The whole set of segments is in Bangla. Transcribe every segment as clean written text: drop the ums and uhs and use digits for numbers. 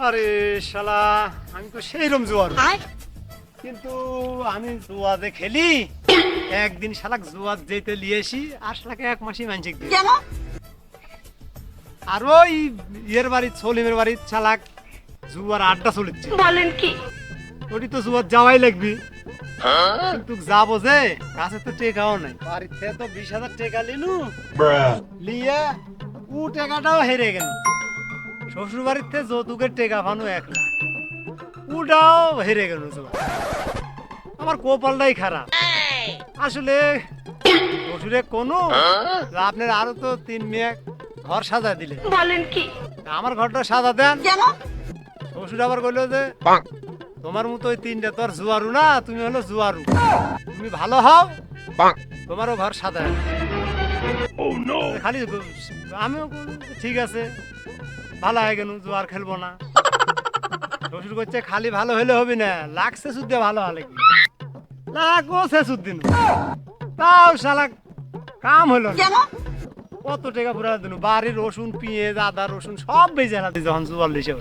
আরে শালা, আমি তো সেইরকম জোয়ার, কিন্তু আমি জুয়াতে খেলি। একদিন শালাক জুয়াত যেতে লিয়েছি আর শালাকে এক মাসই মানসিক দিই। আর ওই ইয়ের বাড়ির সলিমের বাড়ির শালাক জুয়ার আড্ডা চলেছে। বলেন কি? ওটি তো জুয়ার যাওয়াই লাগবি, কিন্তু যাবো যে কাছে তো টেকাও নাই। বাড়ির থেকে তো 20,000 টাকা লিনু, লিয়ে ও টাকাটাও হেরে গেল। শ্বশুর বাড়ির থেকে যৌতুকের টাকা ভানু 1 লাখ, ওটাও হেরে গেল। আমার কপালটাই খারাপ আসলে। শ্বশুরে কোনো আপনার আরো তো 3 মেয়ে ঘর সাজা দিলে, বলেন কি? আমার ঘরটা সাজা দেন। শ্বশুর আবার কইলো যে তোমার মতো ওই 3টা তো আর জুয়ারু না, তুমি হলো জুয়ারু, তুমি ভালো হও, তোমারও ঘর সাদা। খালি আমিও ঠিক আছে, ভালো হয়ে গেল, জুয়ার খেলবো না। শ্বশুর করছে খালি ভালো হলে হবে না, লাগছে শুদ্ধে ভালো হলে কি লাগো সে শুদ্দিন, তাও শালা কাম হলো না। কত টাকা পুরা দিন, বাড়ির রসুন পেঁয়াজ আদা রসুন সব বেজে না যখন জুয়ার লিসে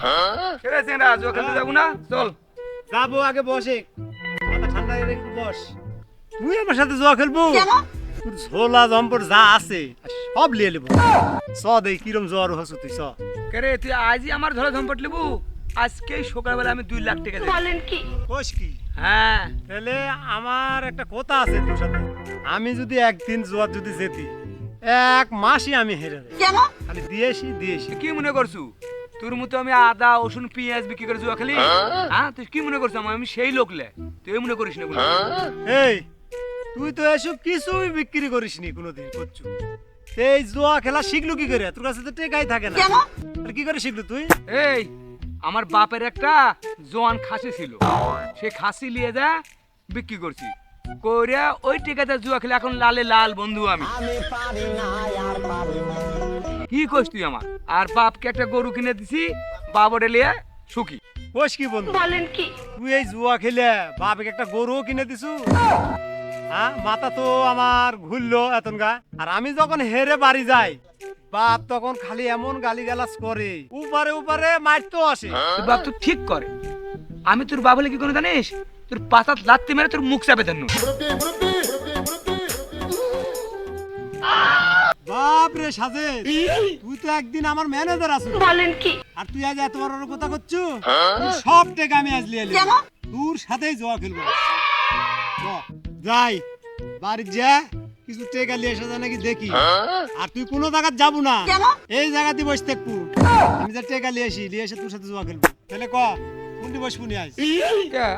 যাবো না, চল যাবো। আগে বসে মাথা ঠান্ডা করে একটু বস। তুই আমার সাথে জুয়া খেলবো? তোর ঝোলা জম্পট যা আছে সব লিয়ে নেবো। চ দেই কিরম জ্বর হচ্ছে তুই। চ কেরে তুই আজই আমার ধরে ধম্পট লিবু? আজকে সকালবেলা আমি 2 লাখ টাকা দেব। বলেন কি? কোষ কি? হ্যাঁ, তাহলে আমার একটা কথা আছে তোর সাথে। আমি যদি একদিন জুয়ার যদি যেতি, 1 মাসই আমি হেরে যাই। খালি দিয়েছি। তুই কি মনে করছু তোর মতো আমি আদা রসুন পেঁয়াজ বিক্রি করে জুয়া খেলি? হ্যাঁ, তুই কি মনে করছ আমি সেই লোকলে? তুই মনে করিস না কোনো। এই তুই তো এসব কিছুই বিক্রি করিসনি কোনোদিন করছু। এই জুয়া খেলা শিখলু কি করে? তোর কাছে তো টেকাই থাকে না, তাহলে কি করে শিখলু তুই? এই আমার বাপের একটা জোয়ান খাসি ছিল, সে খাসি নিয়ে যা বিক্রি করছি করে ওই টেকাতে জুয়া খেলে এখন লালে লাল বন্ধু। আমি কি কইস তুই আমার? আর বাপকে একটা গরু কিনে দিছি, বাবরে লিয়ে সুখী। কোষ কি বন্ধু? বলেন কি? তুই এই জুয়া খেলে বাপকে একটা গরুও কিনে দিছু? হ্যাঁ, মাথা তো আমার ঘুরলো এতনগা। আর আমি যখন হেরে বাড়ি যাই, বাপ তখন খালি এমন গালিগালাজ করে, উপারে মারতো আসে। তোর বাপ তো ঠিক করে। আমি তোর বাপ হলে কি করে জানিস? তোর পাতাত লাত্তি মেরে তোর মুখ চাপে দেন। বাপ রে সাজে, তুই তো একদিন আমার ম্যানেজার আছিস। বলেন কি? আর তুই আজ এত বড় কথা করছু? তোর সব টাকা আমি আজ লিয়ে নিব, তোর সাথেই জুয়া খেলবো। চ, যাই বাড়ি যা, কিছু টাকা লিয়ে এসে যা নাকি দেখি। আর তুই কোনো জায়গা যাবো না, এই জায়গাতে বসে থাকবো। আমি যা টাকা লিয়ে এসে তোর সাথে জুয়া খেলবো। তাহলে ক কোনটি বসবো নি আজ?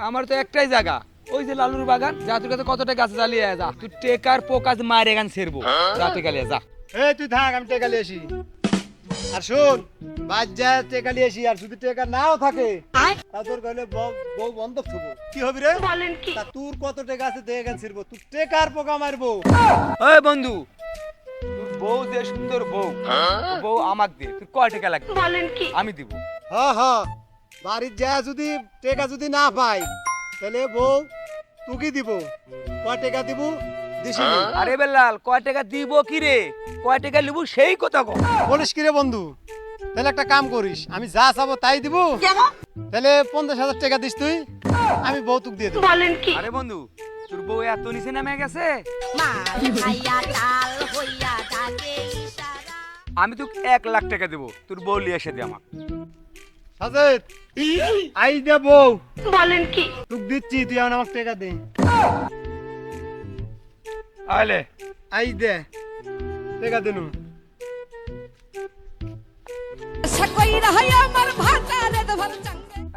আমার তো একটাই জায়গা, ওই যে লালুর বাগান। যা তোর কাছে কত টাকা আছে জ্বালিয়ে যা, তুই টেকার পোকাজ মারে গান ছেড়বো। যা টাকা লিয়ে যা। এই তুই থাক, আমি টাকা লিয়ে আসি। আর শোন, বাদ যা টাকা লিয়ে আসি। আর যদি টাকা নাও থাকে তা তোর কইলে বউ বন্ধক থবো। কি হবি রে? বলেন কি? তা তোর কত টাকা আছে দেখে গান ছিড়বো, তুই টাকার পোকা মারবো। ওই বন্ধু, তোর বউ যে সুন্দর বউ, তোর বউ আমাক দে। তুই কয় টাকা লাগবে? বলেন কি? আমি দিব। হ্যাঁ, বাড়ির যা যদি টাকা যদি না পাই, তাহলে বউ তুই দিব। কয় টাকা দিব দিস? আরে বেলাল, কয় টাকা দিব কি রে? কয় টাকা লিবু সেই কথা কও। বলিস কি রে বন্ধু? তাহলে একটা কাম করিস, আমি যা চাবো তাই দিব। তাহলে 50,000 টাকা দিস তুই, আমি বউতুক দিয়ে দেবো। বলেন কি? আরে বন্ধু, তোর বউ এত নিচে নামে গেছে, আমি তোকে 1 লাখ টাকা দেবো। তোর বউ লিয়ে এসে দে আমার। সাজেদ, আই দে বউ। বলেন কি? তুই দিচ্ছি, তুই এখন আমাকে টাকা দে। আলে আই দে টাকা দেনু।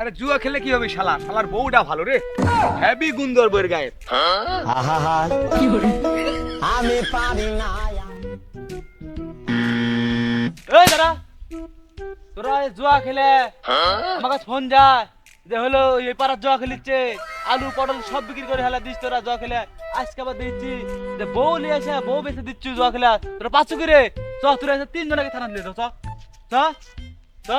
আরে জুয়া খেলে কি হবে শালা? শালার বউটা ভালো রে, হেভি গুন্দর বইয়ের গায়ে। আমি পারি না। এই দাঁড়া, তোরা এই জুয়া খেলে আমার কাছে ফোন যায় যে হলো এই পাড়ার জুয়া খেলিচ্ছে, আলু পটল সব বিক্রি করে হেলা দিস তোরা জুয়া খেলে। আজকে আবার দিচ্ছি যে বউ নিয়ে এসে বউ বেঁচে দিচ্ছি জুয়া খেলে। তোরা পাচ্ছ কি রে? চ, তোরা এসে 3 জনকে থানা দিয়ে দাও। চ চ চ।